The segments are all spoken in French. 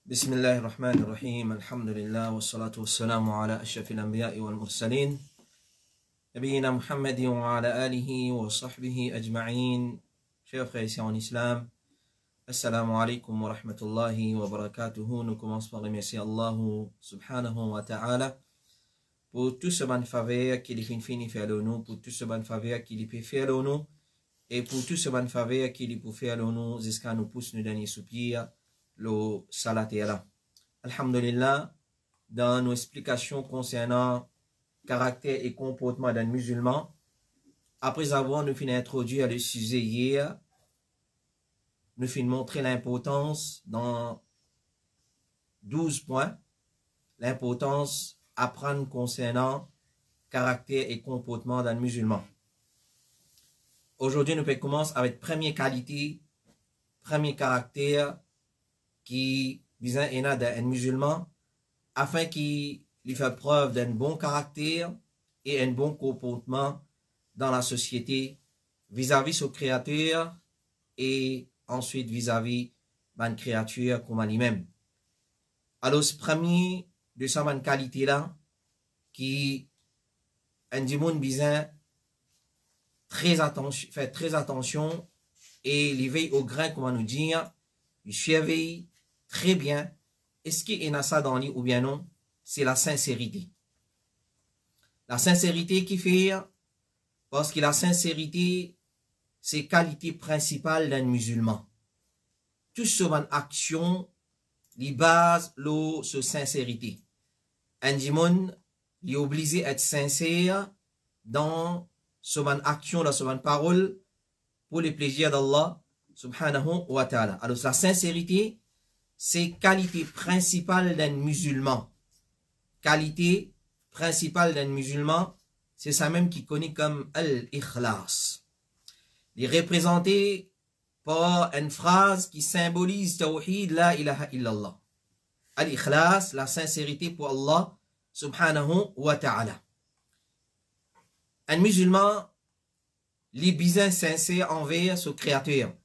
بسم الله الرحمن الرحيم الحمد لله والصلاة والسلام على أشرف الأنبياء والمرسلين نبينا محمد وعلى آله وصحبه أجمعين. Chers frères ici en islam, Assalamu alaikum wa rahmatullahi wa barakatuhu. Nous commençons par remercier Allah subhanahu wa ta'ala pour tout ce bon faveur qu'il est fini faire de nous, pour tout ce bon faveur qu'il peut faire de nous et pour tout ce bon faveur qu'il peut faire de nous jusqu'à nous pousser nos derniers soupirs. Le salat est là. Alhamdulillah, dans nos explications concernant caractère et comportement d'un musulman, après avoir nous fini introduire le sujet hier, nous fini montrer l'importance dans 12 points, l'importance apprendre concernant caractère et comportement d'un musulman. Aujourd'hui, nous pouvons commencer avec première qualité, premier caractère qui vise d'un musulman afin qu'il fasse preuve d'un bon caractère et un bon comportement dans la société vis-à-vis son créateur et ensuite vis-à-vis d'une créature comme lui-même. Alors, ce premier de cette bonne qualité-là qui un monde besoin fait très attention et il veille au grain, comment nous dire, il surveille très bien, est-ce qu'il y a ça dans lui ou bien non? C'est la sincérité. La sincérité qui fait, parce que la sincérité, c'est qualité principale d'un musulman. Tout ce bonne action, les base sur sincérité. Un dimon, il est obligé d'être sincère dans ce bonne action, dans ce bonne parole, pour le plaisir d'Allah, subhanahu wa ta'ala. Alors, la sincérité, c'est qualité principale d'un musulman. Qualité principale d'un musulman, c'est ça même qui connaît comme al-ikhlas. Il est représenté par une phrase qui symbolise tawhid la ilaha illallah. Al-ikhlas, la sincérité pour Allah subhanahu wa ta'ala. Un musulman, il est bien sincère envers son créateur,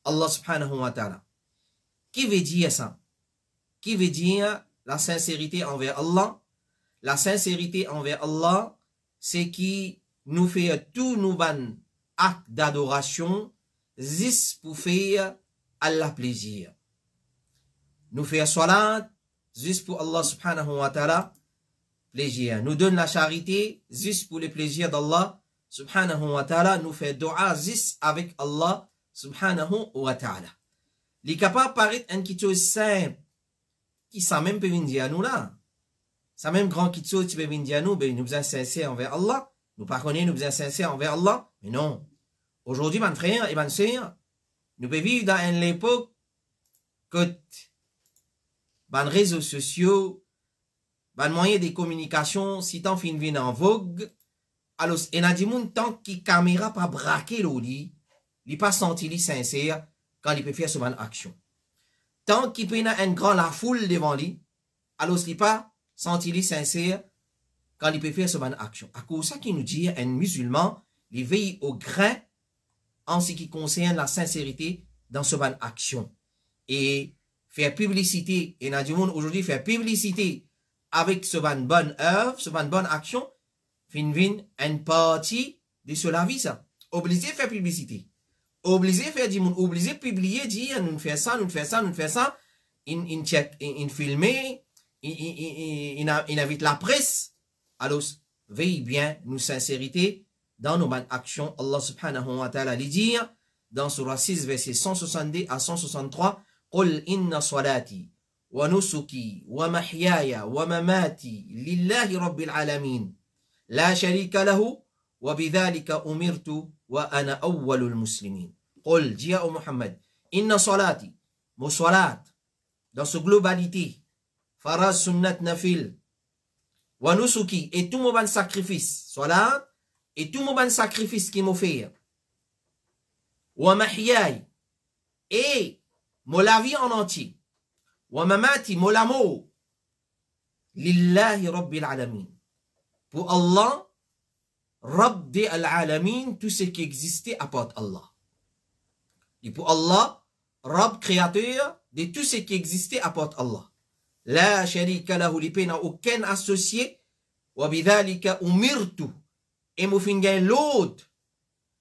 Allah subhanahu wa ta'ala. Qui veut dire ça? Qui veut dire la sincérité envers Allah? La sincérité envers Allah, c'est qui nous fait tous nos bons actes d'adoration juste pour faire Allah plaisir. Nous faire salat juste pour Allah subhanahu wa ta'ala plaisir. Nous donne la charité juste pour le plaisir d'Allah subhanahu wa ta'ala. Nous fait dua juste avec Allah subhanahu wa ta'ala. Il est capable de paraître un quelque chose simple, qui ça même peut venir à nous là. Ça même grand quelque chose qui peut venir à nous, ben nous sommes sincères envers Allah. Nous pas connaissons, nous sommes sincères envers Allah. Mais non. Aujourd'hui, mes frères et mes sœurs, nous pouvons vivre dans une époque que les réseaux sociaux, les moyens de communication, si tant fin vient en vogue, alors, il y a des gens tant que la caméra pas braqué l'oli, il pas senti sincère quand il peut faire ce bonne action. Tant qu'il peut y avoir une grande la foule devant lui, alors il pas senti sincère quand il peut faire ce bonne action. À cause de ça qu'il nous dit, un musulman, il veille au grain en ce qui concerne la sincérité dans ce bonne action. Et faire publicité, et il aujourd'hui faire publicité avec ce bonne œuvre, ce bonne action, fin une partie de cela vie ça. Obligé de faire publicité. Obligé de faire du monde, obligé de publier, dire, nous faisons ça, nous faisons ça, nous faisons ça. Il filme, il invite la presse. Alors, veille bien nos sincérités dans nos bonnes actions. Allah subhanahu wa ta'ala lui dit, dans Surah 6, verset 162 à 163, قُلْ إِنَّ صَلَاتِي وَنُسُكِي وَمَحْيَايَ وَمَمَاتِي لِلَّهِ رَبِّ الْعَالَمِينَ لا شريك له وبذلك أمرت وأنا أول المسلمين. قل جاء محمد إن صلاتي مصلاة dans sa globalité faraz sunnat nafil wa nusuki et tout mon bon sacrifice salat et tout mon bon sacrifice qui m'offre wa mahyay et mon la vie en entier wa mamati mon l'amour lillahi rabbil alamin. Pour Allah, Rabb de al-Alamin, tout ce qui existait apporte Allah. Et pour Allah, Rabb créateur de tout ce qui existait apporte Allah. La sharika lahu, li n'a aucun associé. Wa bidhalika umirtu. Et mo fin gain l'autre.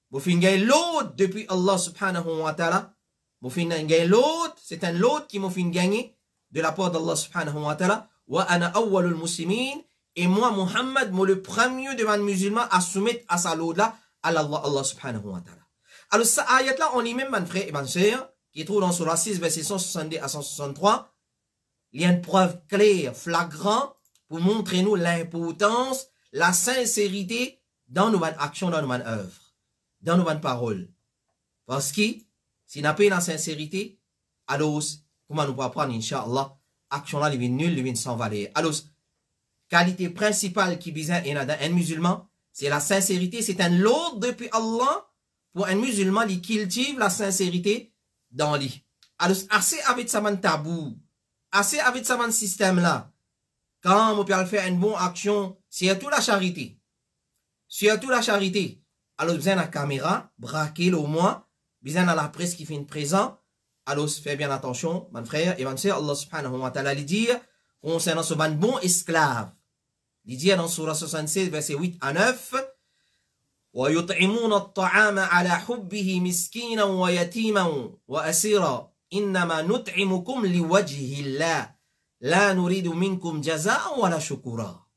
Mo fin gain l'autre depuis Allah subhanahu wa ta'ala. Mo fin gain l'autre. C'est un l'autre qui mo fin gagné de la part d'Allah subhanahu wa ta'ala. Wa ana awwalul muslimin. Et moi, Muhammad, moi le premier devant les musulmans à soumettre à sa l'autre là à Allah subhanahu wa ta'ala. Alors, cette ayat-là, on lit même, mon frère et ma soeur, qui est trouvé dans Surah 6, verset 162 à 163. Il y a une preuve claire, flagrante, pour montrer nous l'importance, la sincérité dans nos actions, dans nos œuvres, dans nos paroles. Parce que, si n'a pas la sincérité, alors, comment nous pouvons apprendre, Inch'Allah, action-là, il est nul, il est sans valeur. Alors, qualité principale qui vise un musulman, c'est la sincérité, c'est un lot depuis Allah. Pour un musulman, il cultive la sincérité dans lui. Alors, assez avec ça, man tabou, assez avec ça, man système là. Quand on peut faire une bonne action, surtout la charité. Surtout la charité. Alors, besoin de la caméra, braquer au moins, besoin de la presse qui fait une présent. Alors, fais bien attention, mon frère et mon soeur, Allah subhanahu wa ta'ala lui dit, concernant ce bon esclave. Il dit dans Surah 76, verset 8 à 9, ويطعمون الطعام على حبه مسكينا ويتيما وأسيرا إنما نطعمكم لوجه الله لا نريد منكم جزاء ولا شكورا.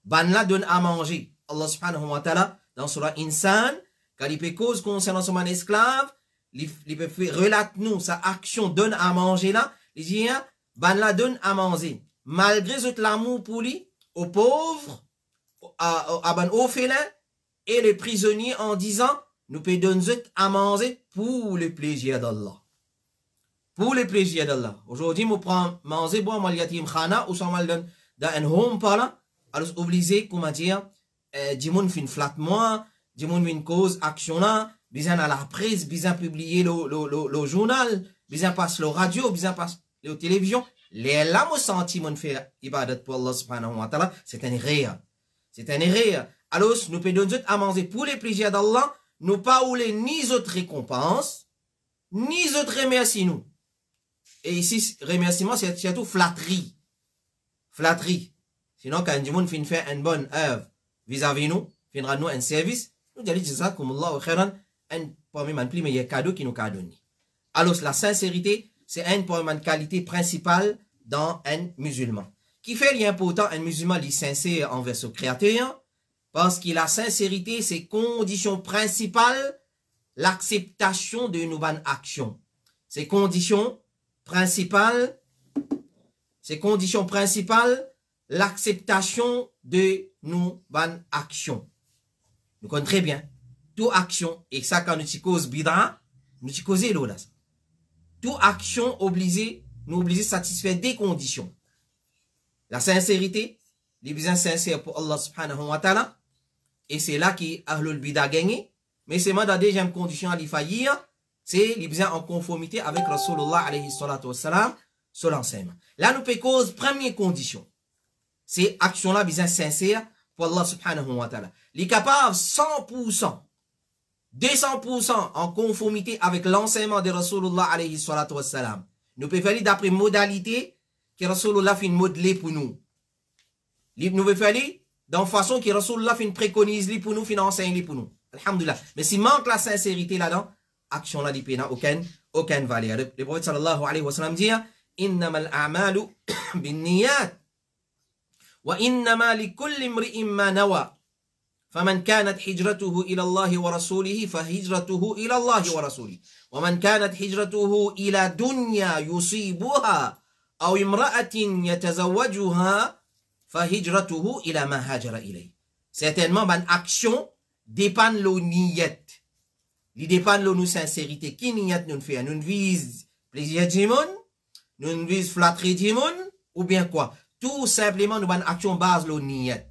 Ban la donne à manger. Allah subhanahu wa ta'ala dans Surah Insan, quand il peut cause concernant son esclave, il peut relate nous sa action donne à manger là, il dit ban la donne à manger. Malgré tout l'amour pour lui, aux pauvres, à ban orphelins, et les prisonniers en disant, nous peut donner à manger pour le plaisir d'Allah. Pour le plaisir d'Allah. Aujourd'hui, nous prenons manger, boire, mal yatim khana, ou sans mal dans un home par là, alors obligé, comment dire, dis-moi, fin flatte moi, dis-moi, une cause, action là, besoin à la presse, besoin publier le journal, besoin passe le radio, besoin passe la télévision. Les là, me senti, mon faire ibadat pour Allah subhanahu wa ta'ala, c'est un erreur. C'est un erreur. Alors, nous pouvons donner à manger pour les plaisirs d'Allah, nous pas ouler ni autres récompenses, ni autres remerciements. Et ici, remerciement, c'est surtout flatterie. Flatterie. Sinon, quand du monde finit faire une bonne œuvre vis-à-vis nous, finira nous un service, nous allons dire ça comme Allah au khairan, un parmi les meilleurs cadeaux qui nous a donné. Alors, la sincérité, c'est une parmi les qualités principales dans un musulman. Qui fait l'important, un musulman, il est sincère envers son créateur, parce que la sincérité, c'est condition principale, l'acceptation de nos bonnes actions. C'est condition principale, l'acceptation de nos bonnes actions. Nous connaissons très bien. Toute action, et ça quand nous cause bid'a, nous causer l'eau là. Toute action obligée, nous obligés de satisfaire des conditions. La sincérité, les besoins sincères pour Allah subhanahu wa ta'ala, et c'est là qui Ahlul Bida gagné. Mais c'est moi dans la deuxième condition à l'y faillir, c'est les besoins en conformité avec Rasulullah alayhi salatu wassalam, sur l'enseignement. Là, nous peut cause première condition. C'est action-là, besoin sincère pour Allah subhanahu wa ta'ala. Les capables 100%, 200% en conformité avec l'enseignement de Rasulullah alayhi salatu wassalam. Nous pouvons faire d'après modalité que Rasulullah fait modeler pour nous. Nous pouvons faire dans façon que Rasulullah fin préconise pour nous, fin enseigne pour nous. Alhamdulillah. Mais s'il manque la sincérité là-dedans, action là, il n'a aucune valeur. Le prophète sallallahu alayhi wa sallam dit, innamal a'malu bin niyat, wa innama li kulli imri'in ma nawa. فمن كانت هجرته إلى الله ورسوله فهجرته إلى الله ورسوله ومن كانت هجرته إلى دنيا يصيبها أو امرأة يتزوجها فهجرته إلى ما هاجر إليه. Certainement, ban action dépend de niyat. Il dépend de nos sincérité. Qui niyat nous fait? Nous vise plaisir du monde, nous vise flatterie du monde, ou bien quoi? Tout simplement, nous ban action base le niyat.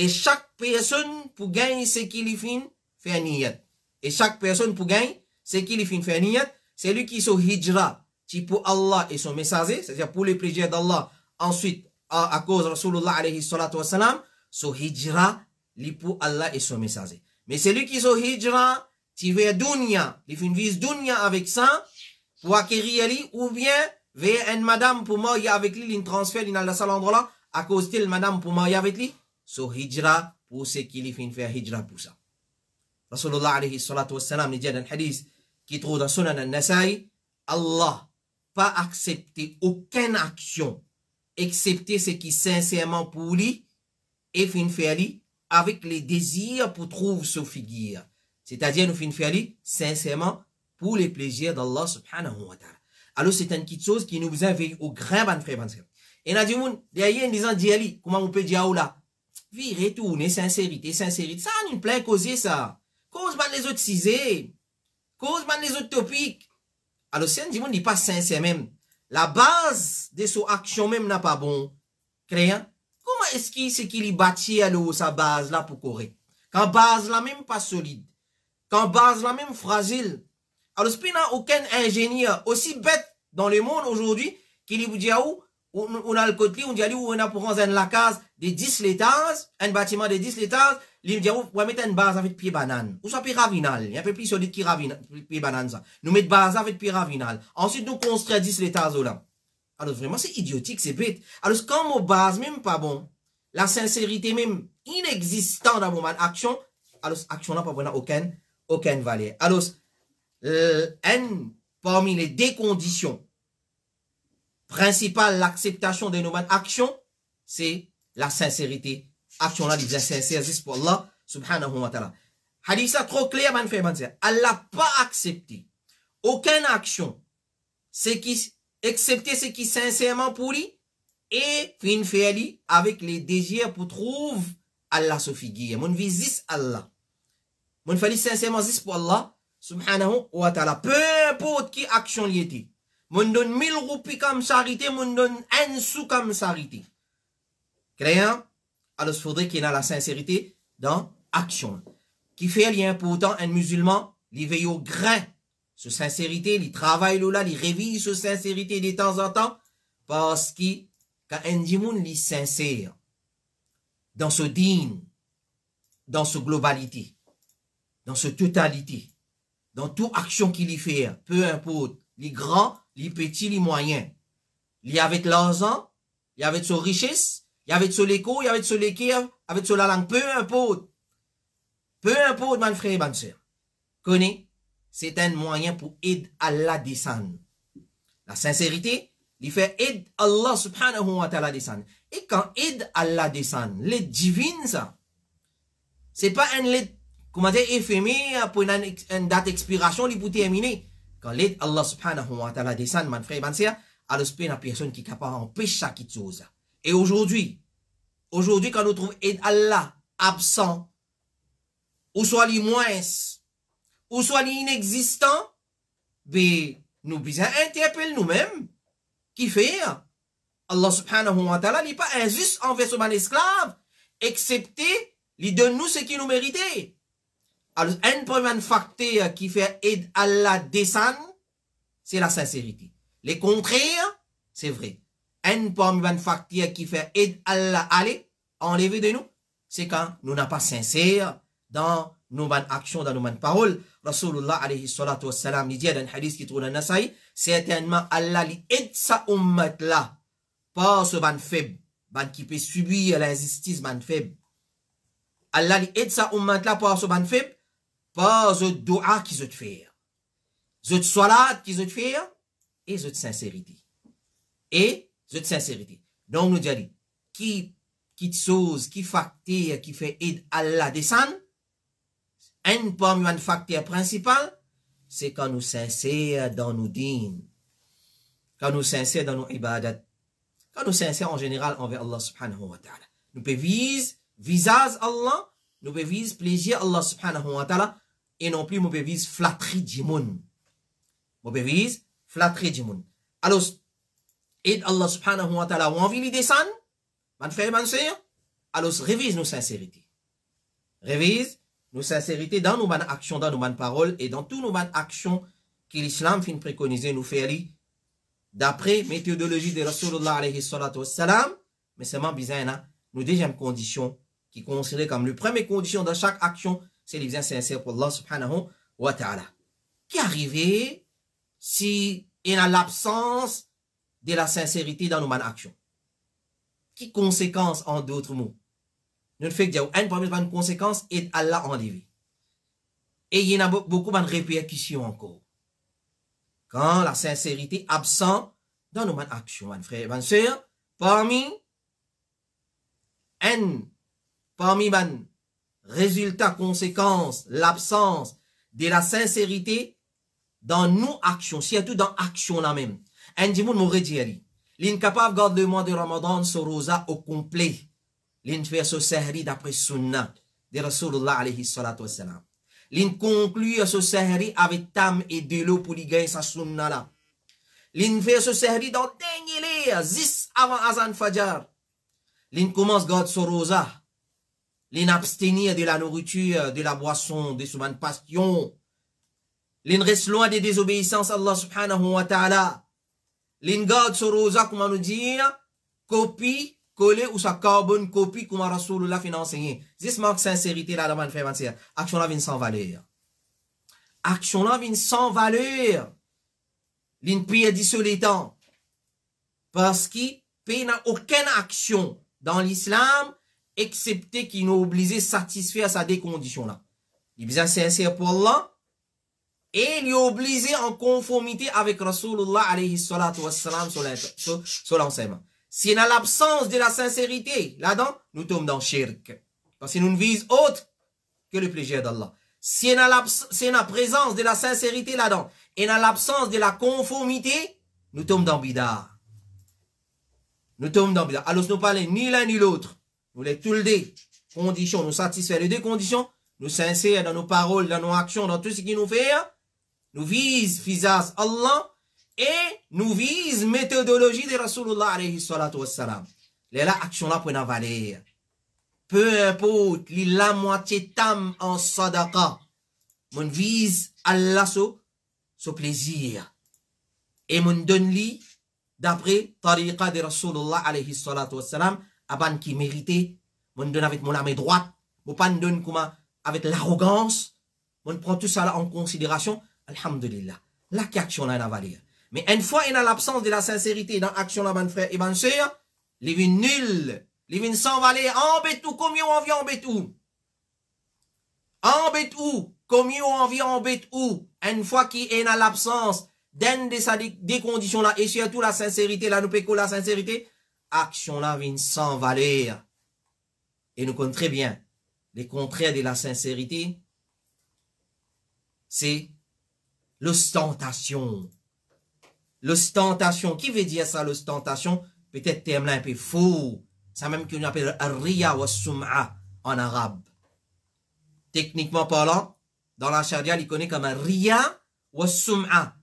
Et chaque personne pour gagner ce qu'il fait faire niyat. Et chaque personne pour gagner ce qu'il fait faire niyat, c'est lui qui sont hijra, qui pour Allah et son messager, c'est-à-dire pour le plaisir d'Allah. Ensuite, à cause de Rasulullah alayhi salatu wassalam, son hijra, li pour Allah et son messager. Mais c'est lui qui sont hijra, qui veut dunya, il fait une vise dunya avec ça, pour acquérir lui, ou bien Ve une madame pour marier avec lui, il transfère, il a la salle endroit là, à cause de madame pour marier avec lui. So hijra, pour ce qu'il fait faire hijra pour ça. Rasulullah alayhi salatu wassalam, il dit dans le hadith, qui trouve dans Sunan al-Nasai, Allah pas accepter aucune action, excepté ce qui sincèrement pour lui, et fin faire lui, avec les désirs pour trouver ce figure. C'est-à-dire, nous fin faire lui, sincèrement, pour les plaisirs d'Allah subhanahu wa ta'ala. Alors, c'est une petite chose qui nous invite au grand ban frère, ban frère. Et nous disons, derrière, en disant, Diali, comment on peut dire, là, vie, retourner, sincérité, sincérité, ça, nous plein causer ça. Cause ban les autres cisés, cause ban les autres topiques. Alors, si on dit pas sincère même, la base de son action même n'a pas bon. Créant, comment est-ce qu'il y bâtit sa base là pour courir? Quand base là même pas solide, quand base là même fragile. Alors, il n'y a aucun ingénieur aussi bête dans le monde aujourd'hui qui vous dit où on a le côté, on dit où on a pour rendre la case de 10 étages, un bâtiment de 10 étages, il dit où on va mettre une base avec pied banane, ou soit pied ravinal, il y a un peu plus solide qui ravinal, pied banane ça. Nous mettons base avec pied ravinal. Ensuite, nous construisons 10 étages là. Alors, vraiment, c'est idiotique, c'est bête. Alors, quand mon base même pas bon, la sincérité même inexistante dans mon action, alors, action là pas vraiment aucune valeur. Alors, parmi les deux conditions principales, l'acceptation de nos actions, c'est la sincérité. Action là, les sincères, c'est pour Allah, subhanahu wa ta'ala. Hadith ça trop clair, man fait, Allah pas accepté aucune action, excepté ce qui sincèrement pour lui, et fin faire lui avec les désirs pour trouver Allah se figure. Mon visite Allah. Mon fallait sincèrement juste pour Allah, subhanahu wa ta'ala. Peu importe qui action y était. Mon donne 1000 roupies comme charité, mon donne 1 sou comme charité. Créant, alors il faudrait qu'il y ait la sincérité dans action. Qui fait lien pourtant un musulman, il veille au grain. Sur sincérité, il travaille là, il révise sur sincérité de temps en temps. Parce que quand un dimoun est sincère, dans ce digne, dans ce globalité, dans ce totalité, dans toute action qu'il y fait, peu importe, les grands, les petits, les moyens, il y avec l'argent, il y avec sa richesse, il y avec son écho, il y avec son équerre, avec son la langue, peu importe, mon frère, ma soeur, connais, c'est un moyen pour aider Allah descendre. La sincérité, il fait aider Allah subhanahu wa ta'ala descendre. Et quand aide Allah descendre, l'aide divine, ça, c'est pas un l'aide, comment dire, éphémère pour une date d'expiration, il peut terminer. Quand l'aide Allah subhanahu wa ta'ala descend, mon frère, ma soeur, alors c'est une personne qui est capable d'empêcher chaque chose. Et aujourd'hui, quand nous trouvons aide Allah absent, ou soit les moins, ou soit les inexistants, ben, nous besoin interpeller nous-mêmes. Qui fait? Allah subhanahu wa ta'ala n'est pas injuste envers son esclave, excepté, il donne nous ce qui nous méritait. Alors, un premier facteur qui fait aide Allah descendre, c'est la sincérité. Les contraires, c'est vrai. Un premier facteur qui fait aide Allah aller, enlever de nous, c'est quand nous n'avons pas sincère dans nos actions, dans nos paroles. Rasulullah alayhi salatu wassalam, il dit dans un hadith qui trouve dans Nasai, certainement Allah li aide sa ummat là, pas ce ban faible, ban qui peut subir l'injustice ban faible. Allah li aide sa ummat là, pas ce ban faible, pas ce dua qui se fait. Ce salat qui se fait, et ce sincérité. Et ce sincérité. Donc nous disons, qui chose, qui facteur, qui fait aide Allah descendre, un facteur principal, c'est quand nous sincères dans nos dînes, quand nous sincères dans nos ibadat, quand nous sincères en général envers Allah subhanahu wa ta'ala. Nous pouvons viser visage Allah, nous pouvons viser plaisir Allah subhanahu wa ta'ala, et non plus nous pouvons viser flatterie du monde. Nous pouvons viser flatterie du monde. Alors, aide Allah subhanahu wa ta'ala, ou envie de descendre, man frère, man sœur, alors révise nos sincérités. Révise nos sincérités dans nos actions, dans nos paroles et dans toutes nos actions que l'islam fin préconiser nous faire d'après méthodologie de Rasulullah alayhi salatu wassalam, mais seulement bizarre, nous deuxième condition qui est considérée comme la première condition dans chaque action, c'est les sincères pour Allah subhanahu wa ta'ala. Qui arrive si il y a l'absence de la sincérité dans nos actions. Qui conséquence en d'autres mots? Nous fait dire une conséquence et Allah enlevé. Et il y en a beaucoup de répercussions encore. Quand la sincérité absent dans nos actions, mon frère et ma soeur, parmi les résultats, conséquences, l'absence de la sincérité dans nos actions, surtout dans l'action là même. Un dimoun m'aurait dit, l'incapable garde le mois de Ramadan sur rosa au complet. L'infère ce sahri d'après sunnah de Rasulullah alayhi salatu wassalam. L'in conclut ce sahri avec tam et de l'eau pour lui gagner sa sunnah là. L'in fait ce sahri dans dernier lait, 10 avant Azan Fajar. L'in commence garde sur rosa. L'in abstenir de la nourriture, de la boisson, de son passion. L'in reste loin des désobéissances à Allah subhanahu wa ta'ala. L'in garde sur rosa, comment nous dire, copie, coller ou sa carbone copie, comme Rasulullah fait enseigner. C'est manque sincérité là, dans fait mentir. Action là vient sans valeur. Action là vient sans valeur. L'in pire dit sur les temps. Parce qu'il n'a aucune action dans l'islam, excepté qu'il nous oblige à satisfaire sa des conditions là. Il est bien sincère pour Allah, et il est obligé en conformité avec Rasulullah alayhi salatu wassalam sur l'enseignement. Si on a l'absence de la sincérité là-dedans, nous tombons dans le shirk. Parce que nous ne visons autre que le plaisir d'Allah. Si on a la présence de la sincérité là-dedans, et on a l'absence de la conformité, nous tombons dans bid'a. Nous tombons dans bid'a. Alors nous parlons ni l'un ni l'autre. Nous les tous les deux conditions, nous satisfaire les deux conditions, nous sincères dans nos paroles, dans nos actions, dans tout ce qui nous fait, nous vise fisas Allah, et nous vise méthodologie de Rasulullah alayhi salatu wassalam. Les là, action là pour une valeur. Peu importe, la moitié tam en sadaqa. Mon vise Allah so plaisir. Et mon donne li, d'après tariqa de Rasulullah alayhi salatu wassalam, aban qui méritait, mon donne avec mon armée droite, mon pas donne comment, avec l'arrogance, mon prend tout ça là en considération, alhamdulillah. La qui action là, la valeur. Mais une fois il y a l'absence de la sincérité dans l'action là, mon frère et ma soeur, les vins nuls, les vins sans valeur, embête tout, combien on vient embête où? Embête où? Combien on vient embête où? Une fois qu'il y a l'absence d'une des conditions là, et surtout la sincérité là, nous pécons la sincérité, action là vient sans valeur. Et nous connaissons très bien, les contraires de la sincérité, c'est l'ostentation. L'ostentation, qui veut dire ça, l'ostentation? Peut-être terme là un peu faux. C'est même qu'on appelle riya wa sum'a en arabe. Techniquement parlant, dans la charia, il connaît comme un riya wa sum'a.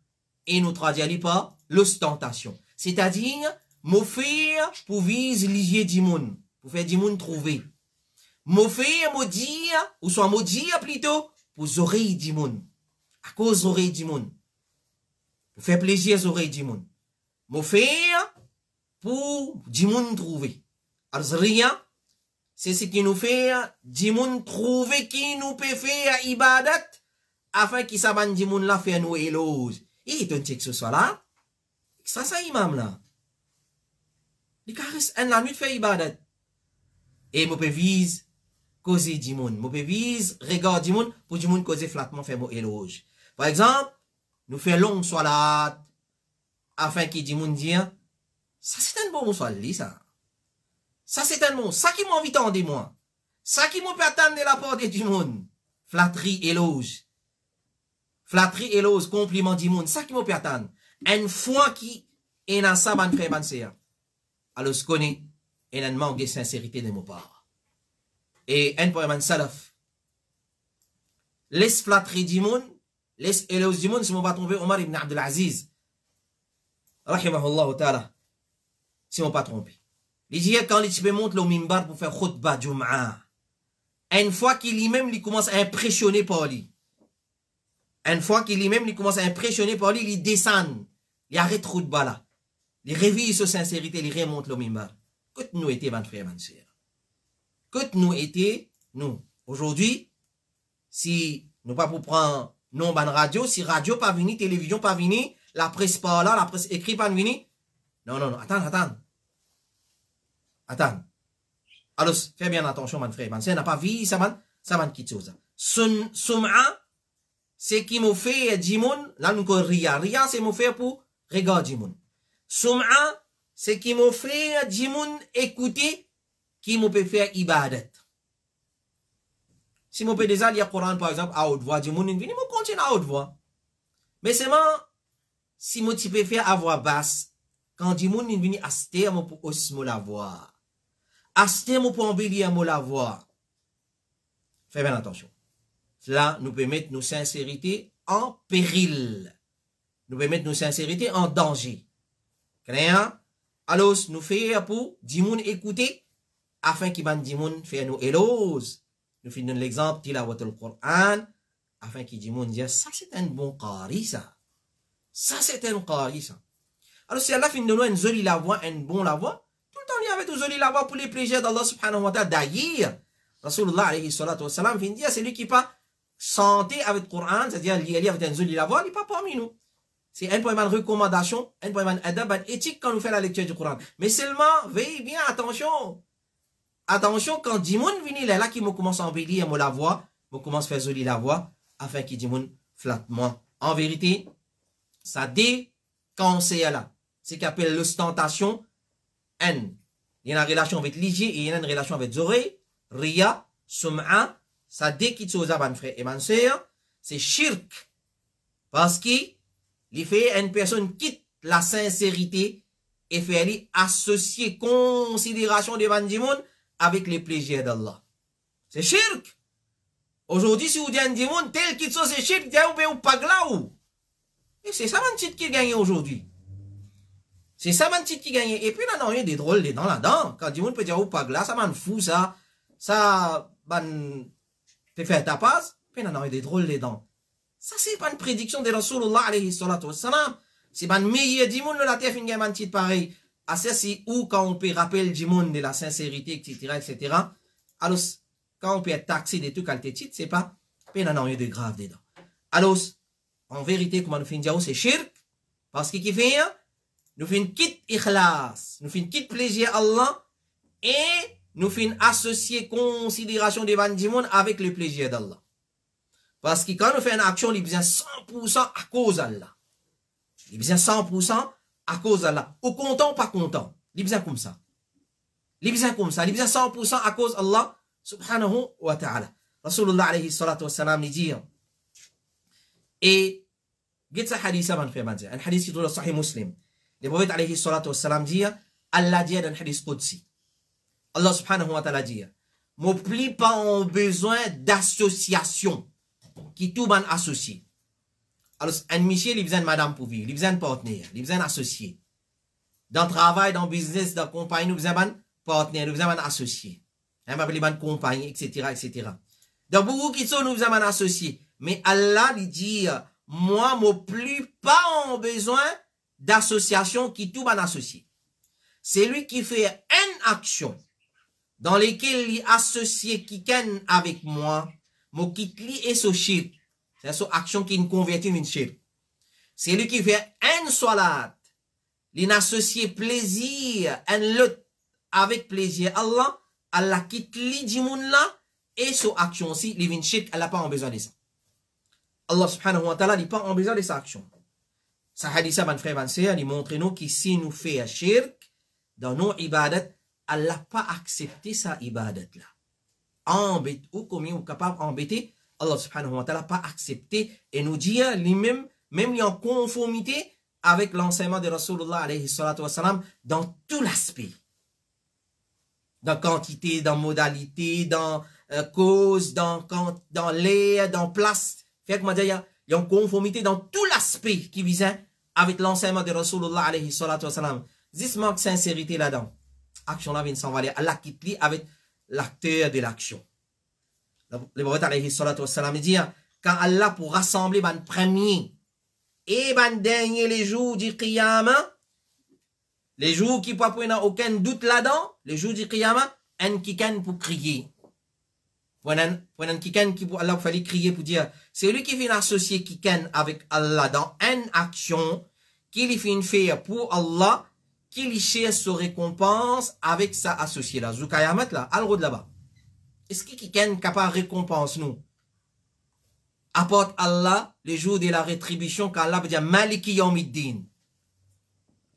Et nous traduisons par l'ostentation. C'est-à-dire, m'offrir pour viser l'isier du monde. Pour faire du monde trouver. M'offrir, maudire, ou soit maudire plutôt, pour les oreilles du monde. À cause des oreilles du monde. Pour faire plaisir aux oreilles du monde. M'offrir pour du monde trouver. Alors, rien, c'est ce qui nous fait du monde trouver qui nous peut faire ibadat, afin qu'il s'abandonne du monde là, faire nous éloges. Et il donne que ce soit là. Ça, imam là. Il caresse un nuit de faire ibadat. Et moi, peut vise causer du monde. Moi, peut vise regarder du monde pour du monde causer flattement faire mon éloge. Par exemple, nous faisons longue salat, afin qu'il du monde dire, ça c'est un bon salat, ça. Ça c'est un bon, ça qui m'a envie d'entendre moi. Ça qui m'a peut attendre de la part du monde. Flatterie, éloge. Flatterie, éloge, compliment du monde. Ça qui m'a peut attendre. Une fois qui est dans ça, ban frère, ban sœur. Alors, je connais, il y a un manque de sincérité de mon part. Et un point, man salaf. Laisse flatterie du monde, laisse éloge du monde, si on va tromper Omar ibn Abdel Aziz. Rahimahullah ta'ala. Si on va pas tromper. Il dit, quand il monte le mimbar pour faire khutbah jum'a, une fois qu'il lui-même, il commence à impressionner par lui. Une fois qu'il lui-même, il commence à impressionner par lui, il descend. Il arrête khutbah là. Il réveille sa sincérité, il remonte le mimbar. Que nous étions, mon frère, mon soeur. Que nous étions, nous. Aujourd'hui, si nous pas pour prendre non ban radio, si radio pas venu, télévision pas venu, la presse pas là, la presse écrite pas venu, Non, non, non, attends. Attends. Alors, fais bien attention, mon frère. Si on n'a pas vu, ça va quitter ça. Sum'a, c'est qui m'a fait Jimoun, là nous connaissons Ria. Ria, c'est m'a fait pour regarder Jimoun. Sum'a, c'est qui m'a fait Jimoun écouter, qui m'a fait faire ibadat. Si m'a fait déjà lire le Coran, par exemple, à haute voix, Jimoun, il vient, m'a continue à haute voix. Mais seulement, si m'a peut faire à voix basse, quand Jimoun, il vient, acheter, m'a pour aussi la voix. Acheter, m'a pour embellir, la voix. Fais bien attention. Cela nous peut mettre nos sincérités en péril. Nous peut mettre nos sincérités en danger. Créant, alors nous fait pour Dimoun écouter, afin qu'il van Dimoun fait nous éloges. Nous faisons l'exemple, tilawat al-Qur'an, afin qu'il Dimoun dise, ça c'est un bon qari, ça. Ça c'est un qari, ça. Alors si Allah finit de nous une jolie la voix, un bon la voix, tout le temps il y avait une jolie la voix pour les plaisirs d'Allah subhanahu wa ta'ala. D'ailleurs, Rasulullah alayhi salatu wa salam finit dire, c'est lui qui pas santé avec le Coran, c'est-à-dire lié avec un jolie la voix, il n'est pas parmi nous. C'est un point de recommandation, un point de adab, éthique quand nous faisons la lecture du Coran. Mais seulement, veillez bien, attention. Attention, quand Dimoun vient, il est là qui me commence à embellir la voix, me commence à faire jolie la voix, afin qu'il Dimoun flatte moi. En vérité, ça déconseille là. C'est qu'on appelle l'ostentation. Il y a une relation avec l'idée et il y a une relation avec Zoré, Ria, Sum'a. Ça déquitte aux abans frères et ma sœur, c'est shirk. Parce qu'il fait une personne quitte la sincérité et fait aller associer considération de Bandimoun avec les plaisirs d'Allah. C'est shirk. Aujourd'hui, si vous dites Bandimoun, tel qu'il soit c'est shirk, vous pas là ou. Et c'est ça mon titre qui gagne aujourd'hui. C'est ça mon titre qui gagne. Et puis là, non, il y a des drôles dedans là-dedans. Quand Bandimoun peut dire ou pas là, ça m'en fout ça. Ça, te faire ta passe, puis non, il y a des drôles dedans. Ça, c'est pas une prédiction de Rasulullah alayhi salatu wassalam. C'est pas une meilleure dimoun, la terre finit un titre pareil. À ça, c'est où quand on peut rappeler dimoun de la sincérité, etc. Alors, quand on peut être taxé de tout qualité titre, c'est pas, puis non, il y a de grave dedans. Alors, en vérité, comment nous finissons, c'est shirk, parce qu'il fait, nous faisons quitte ikhlas, nous faisons quitte plaisir à Allah, et nous faisons associer considération des bandimons avec le plaisir d'Allah. Parce que quand nous faisons une action, il besoin 100% à cause d'Allah. Il besoin 100% à cause d'Allah. Au content ou pas content. Il besoin comme ça. Il besoin comme ça. Il besoin 100% à cause d'Allah subhanahu wa ta'ala. Rasulullah alayhi salatu wa salam dit. Et, get ça hadith avant de faire un hadith qui est dans le Sahih Muslim. Le prophète alayhi salatu wa salam dit, Allah dit dans un hadith qudsi. Allah subhanahu wa ta'ala dit, m'oublie pas en besoin d'association, qui tout ban associé. Alors, un monsieur, il besoin de madame pour vivre, il besoin de partenaire, il besoin d'associé. Dans le travail, dans le business, dans la compagnie, nous besoin de partenaire, nous besoin d'associé. Il besoin de compagnie, etc. Dans beaucoup qui sont, nous besoin d'associé. Mais Allah, il dit, moi, m'oublie pas en besoin d'association, qui tout ban associé. C'est lui qui fait une action, dans lesquels il associe quelqu'un avec moi, mon kitli et ce shirk. C'est une action qui nous convertit en shirk. C'est lui qui fait un salat, il associe plaisir, un lot avec plaisir. Allah kitli dit moun là, et ce action aussi, il vient shirk, elle n'a pas besoin de ça. Allah subhanahu wa ta'ala n'a pas besoin de sa action. Ça hadith, mon frère, mon sœur, il montre nous que si nous faisons shirk, dans nos ibadat, Allah n'a pas accepté sa ibadat là. Embête, ou comme il est capable d'embêter, Allah subhanahu wa ta'ala n'a pas accepté et nous dit, lui-même, même en conformité avec l'enseignement de Rasulullah alayhi salatu wa salam, dans tout l'aspect. Dans quantité, dans modalité, dans cause, dans l'air, dans place. Fait que il y a une conformité dans tout l'aspect qui vise avec l'enseignement de Rasulullah alayhi salatu wa salam. This manque sincérité là-dedans. Action là vient s'envaler. Allah quitte lui avec l'acteur de l'action. Le prophète alayhi salatu wa salam dit, quand Allah pour rassembler ban premier et ban dernier les jours du qiyamah, les jours qui pas prendre aucun doute là-dedans, les jours du qiyamah, un kikan pour crier. Pour un kikan qui pour Allah fallait crier pour dire, c'est lui qui vient associer kikan avec Allah dans une action qu'il vient faire pour Allah, qu'il cherche sa récompense avec sa associé là. Zoukayamat là, al-road là-bas. Est-ce qu'il y a capable de récompense nous? Apporte Allah le jour de la rétribution qu'Allah veut dire Maliki Yawmiddin.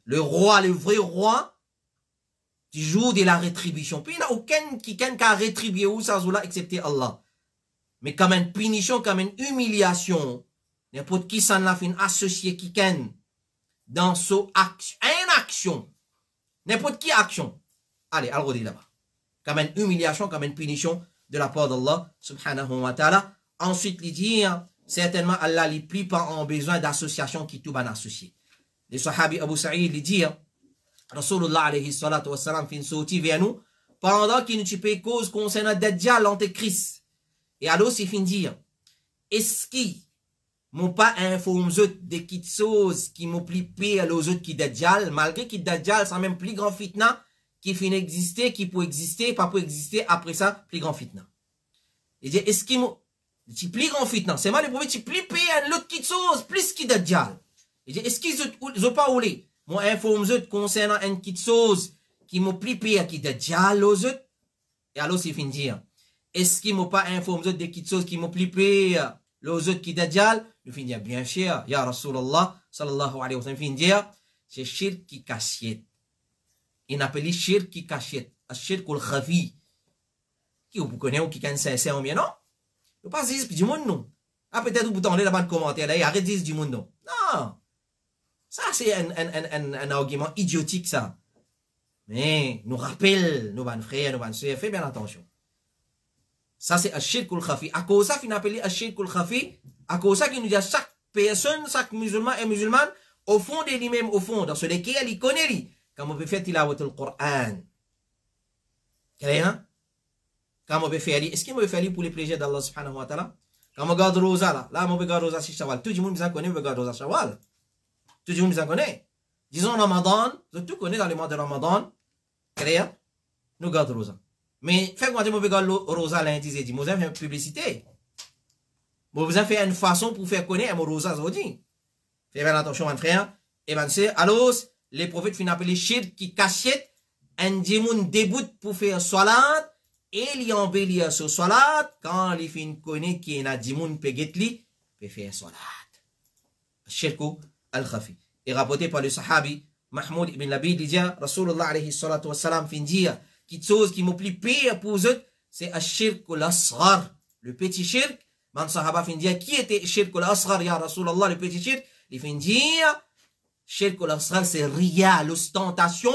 Le roi, le vrai roi du jour de la rétribution. Puis il n'y a aucun qui a rétribué ou ça excepté Allah. Mais comme une punition, comme une humiliation, n'importe qui s'en a fait une associé qui ken dans son action, une action, n'importe qui action. Allez, al là-bas. Comme une humiliation, comme une punition de la part d'Allah, subhanahu wa ta'ala. Ensuite, il dit, certainement, Allah ne plie pas en besoin d'association qui tout ban associé. Les sahabi Abu Sa'id, il dit, Rasulullah alayhi salatu wassalam, fin sauti vers nous, pendant qu'il nous paye cause concernant Dajjal, l'antéchrist. Et alors, c'est fin dire, est-ce qu'il m'ont pas informé de quelque chose qui m'ont pli pire aux autres qui Dajjal, malgré que Dajjal, c'est même plus grand fitna, qui finit exister, qui peut exister, pas peut exister, après ça, plus grand fitna. Il dit, est-ce qu'il m'ont, plus grand fitna, c'est mal le premier, tu plus pire l'autre qui chose, plus qui Dajjal. Il dit, est-ce qu'ils ont pas oulé? Moi, informe concernant une petite chose qui m'a pris pire qui Dajjal aux autres. Et alors, c'est fin dire. Est-ce qu'ils m'ont pas informé de petites choses qui m'ont pris pire aux autres qui Dajjal? Nous fin dire, bien cher, ya Rasulallah, sallallahu alayhi wa sallam, fin dire, c'est shirk qui cachette. Il appelle shirk qui cachette. Shirk ou khafi. Qui vous connaissez ou qui est sincère ou bien non? Vous pas dire du monde non. Ah, peut-être vous tendez là-bas de commentaire là, et arrête de dire du monde non. Non. Ça, c'est un argument idiotique, ça. Mais, nous rappelle, nos bonnes frères, nos bonnes sœurs, faites bien attention. Ça, c'est Ashirk al-Khafi. À cause de ça, il appelle Ashirk al-Khafi. À cause de ça, il nous dit à chaque personne, chaque musulman et musulmane, au fond de lui-même, au fond, dans ce lequel il connaît lui. Comme on peut faire tilawat al-Qur'an. Clair? Comme on peut faire, est-ce qu'il peut faire pour les plaisirs d'Allah subhanahu wa ta'ala? Comme on regarde Rosa là, on regarde Rosa si Shawwal. Tout le monde connaît, on regarde Rosa Shawwal. Tout le monde connaît. Disons Ramadan, tout connaît dans le mois de Ramadan. Clair? Nous regardons Rosa. Mais, faites moi, je regarde Rosa lundi et dimanche, vous avez une publicité. Vous avez fait une façon pour faire connaître Rosa aujourd'hui. Faites bien attention, mon frère. Et bien, c'est, alors, les prophètes finissent appeler shirk qui cachette, un démon début pour faire salat, et il embellit ce salat, quand il finit connaître qu'il y a un démon pegetli, peut faire salat. Shirk al-Khafi. Et rapporté par le sahabi, Mahmoud ibn Labid, il dit, Rasulullah alayhi salatu wassalam, fin dire, quelque chose qui m'a pris pire pour eux, c'est Ashirk al-Asghar, le petit shirk. Man sahaba fin dire, qui était Shirk al-Asghar, ya Rasulullah, le petit shirk? Il fin dire, Shirk al-Asghar, c'est Riya, l'ostentation,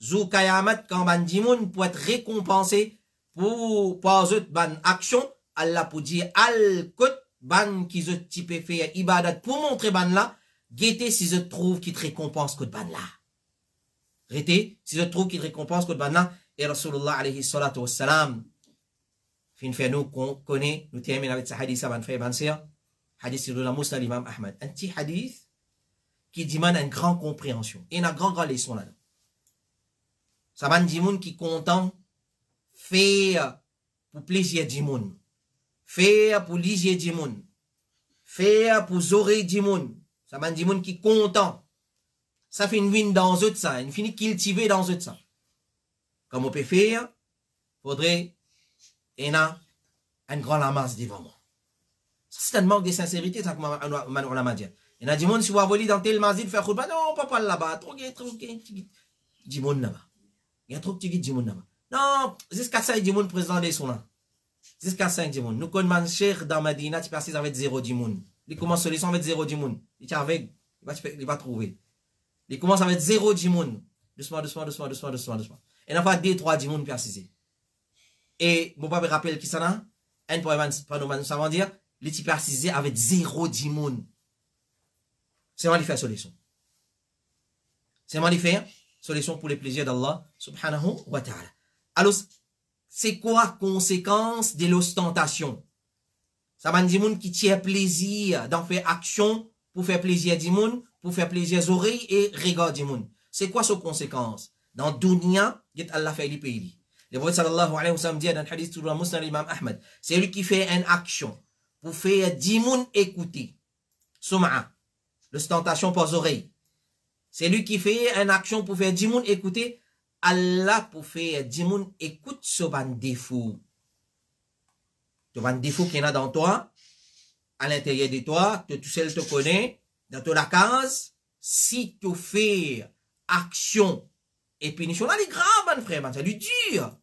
Zoukayamat, quand ban dimoun, pour être récompensé, pour eux, ban action, Allah pour dire, al-Kot, ban qui se type fait ibadat, pour montrer ban là, guettez si je trouve qu'il te récompense que de ban là. Guettez si je trouve qu'il te récompense que de ban là. Et Rasulullah alayhi salatu wassalam, fin fait nous qu'on connaît, nous terminons avec ce hadith, ban frère, ban sœur, hadith sur la Moussa l'imam Ahmad. Un petit hadith qui demande une grande compréhension. Et une grande leçon là-dedans. Ça ban du monde qui content, faire pour plaisir du monde. Faire pour lisier du monde. Faire pour oreilles du monde. Ça m'a dit monde qui est content. Ça fait une win dans eux de ça. Une finit cultiver dans eux de ça. Comme on peut faire, faudrait, il y a un grand lamas devant moi. Ça, c'est un manque de sincérité, ça que on m'a dit. Il y a des gens qui vont voler dans tel masjid, faire khutbah. Non, papa là-bas. Trop gay, du monde là-bas. Il y a trop de du monde là-bas. Non, jusqu'à ça, il y a des gens président de son là. Jusqu'à 5 du monde. Nous connaissons cher dans Medina, tu passes avec 0 du monde. Il commence solution avec 0 du monde. Il est avec, il va trouver. Il commence avec 0 du monde. Doucement, doucement, doucement, doucement, doucement, doucement. Et on va 2-3 du monde persisé. Et mon papa me rappelle qui ça là? Un pour nous savons dire, il est persisé avec 0 du monde. C'est moi qui fais solution. C'est moi qui fais solution pour les plaisirs d'Allah, subhanahu wa ta'ala. Alors, c'est quoi conséquence de l'ostentation? Ça va dire qui tient plaisir d'en faire action pour faire plaisir du monde, pour faire plaisir aux oreilles et regard du monde. C'est quoi sa conséquence? Dans dunya, Allah fait les pays. Le prophète sallallahu alayhi wa sallam dit dans le hadith sur le Musnad l'imam Ahmad, c'est lui qui fait une action pour faire du monde écouter. Sum'a, l'ostentation par oreilles. C'est lui qui fait une action pour faire 10 moun écouter. Allah pour faire 10 moun écoute ce ban défaut. Ce ban défaut qu'il y a dans toi, à l'intérieur de toi, que tout seul te connais, dans ton case, si tu fais action et punition, là, il est grave, mon frère, ça lui dur.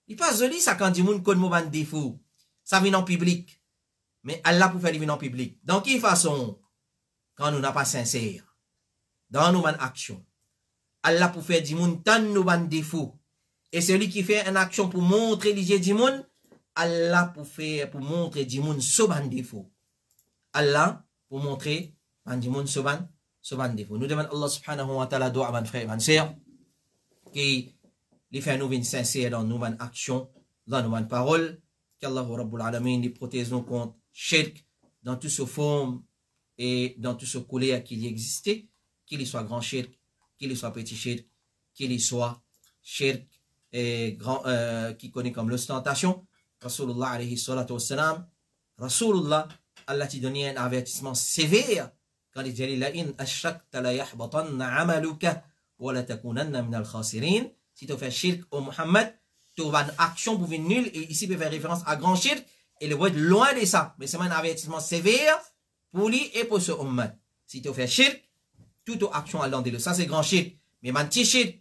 Il pas joli, ça, quand 10 moun connaît mon ban défaut. Ça vient en public. Mais Allah pour faire venir en public. Dans quelle façon? Quand nous n'avons pas sincère. Dans nos actions. Allah pour faire du monde tant nos défauts. Et celui qui fait une action pour montrer les du monde, Allah pour montrer du monde ce ban défaut. Allah pour montrer du monde ce ban défaut. Nous demandons Allah subhanahu wa ta'ala doa mon frère, mon sœur, qui les fait nous sincères dans nos actions, dans nos paroles, qu'Allah Rabbul Alamin les protège nous contre shirk dans toute sa forme et dans tout ce colère qu'il y existait, qu'il y soit grand shirk, qu'il y soit petit shirk, qu'il y soit shirk et grand, qui connaît comme l'ostentation. Rasulullah alayhi salatu wassalam, Rasulullah, Allah t'a donné un avertissement sévère quand il dit la in ashrakta la yahbatanna amaluka wa la takunanna min al-khasirin. Si tu fais shirk au Muhammad, tu vas une action pour venir nul, et ici peut faire référence à grand shirk, et le être loin de ça. Mais c'est un avertissement sévère pour lui et pour ce ummat. Si tu fais shirk, toute action allant de ça c'est grand shirk. Mais manti shirk,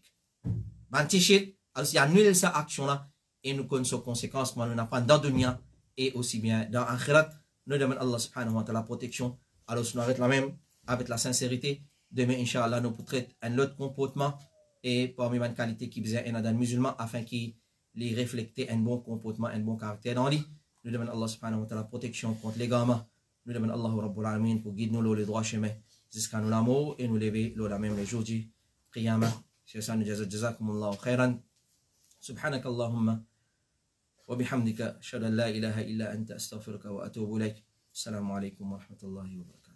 alors s'il annule cette action-là, et nous connaissons les conséquences, nous n'avons dans le dunya, et aussi bien dans l'akhirat, nous demandons Allah subhanahu wa ta'ala protection. Alors si nous arrêtons la même, avec la sincérité, demain, Inch'Allah, nous pourrons un autre comportement, et parmi les qualités qui besoin d'un musulman, afin qu'il les reflecte un bon comportement, un bon caractère dans lui. Nous demandons Allah subhanahu wa ta'ala protection contre les gamins. Nous demandons Allah Rabbul Alamin pour guider nous le droit chemin jusqu'à nous l'amour et nous lever la même les jours du Qiyamah. C'est ça, nous jazakumullahu khairan. Subhanak Allahumma wa bihamdika ashhadu an la ilaha illa anta astaghfiruka wa atubu ilayk. Assalamu alaikum wa rahmatullahi wa barakatuh.